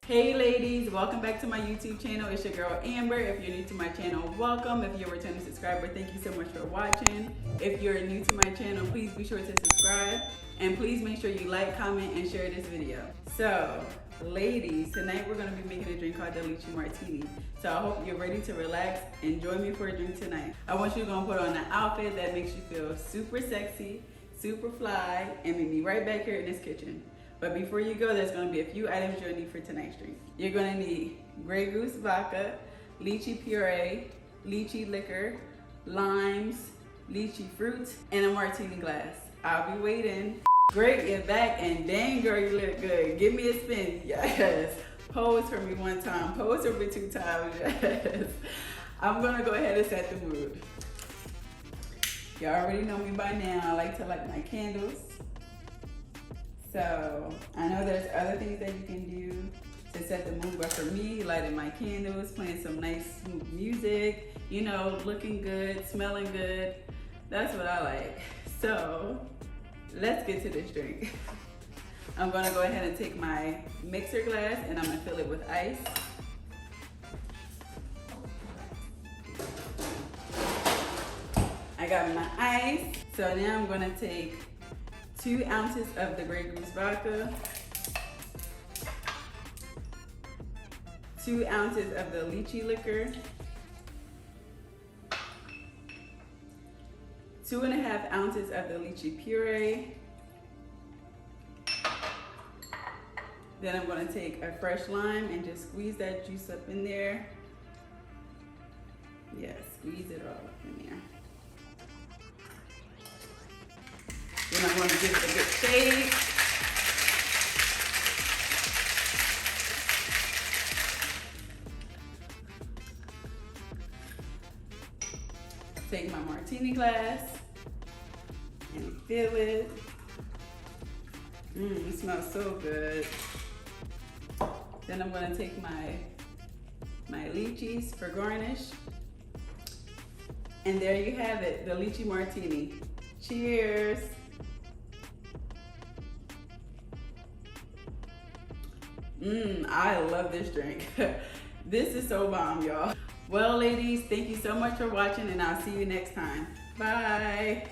Hey ladies, welcome back to my YouTube channel. It's your girl Amber. If you're new to my channel, welcome. If you're a returning subscriber, thank you so much for watching. If you're new to my channel, please be sure to subscribe and please make sure you like, comment, and share this video. So ladies, tonight we're going to be making a drink called the Lychee Martini. So I hope you're ready to relax and join me for a drink tonight. I want you to go and put on an outfit that makes you feel super sexy, super fly, and meet me right back here in this kitchen. But before you go, there's going to be a few items you'll need for tonight's drink. You're going to need Grey Goose vodka, lychee puree, lychee liquor, limes, lychee fruit, and a martini glass. I'll be waiting. Great, you're back, and dang girl, you look good. Give me a spin. Yes. Pose for me one time. Pose for me 2 times. Yes. I'm going to go ahead and set the mood. Y'all already know me by now. I like to light my candles. So I know there's other things that you can do to set the mood, but for me, lighting my candles, playing some nice smooth music, you know, looking good, smelling good, that's what I like. So let's get to this drink. I'm gonna go ahead and take my mixer glass and I'm gonna fill it with ice. I got my ice. So now I'm gonna take 2 ounces of the Grey Goose vodka, 2 ounces of the lychee liquor, 2.5 ounces of the lychee puree. Then I'm going to take a fresh lime and just squeeze that juice up in there. Yeah, squeeze it all up in there. Then I'm going to give it a good shake. Take my martini glass and fill it. It smells so good. Then I'm going to take my lychees for garnish. And there you have it, the Lychee Martini. Cheers. I love this drink. This is so bomb, y'all. Well, ladies, thank you so much for watching, and I'll see you next time. Bye.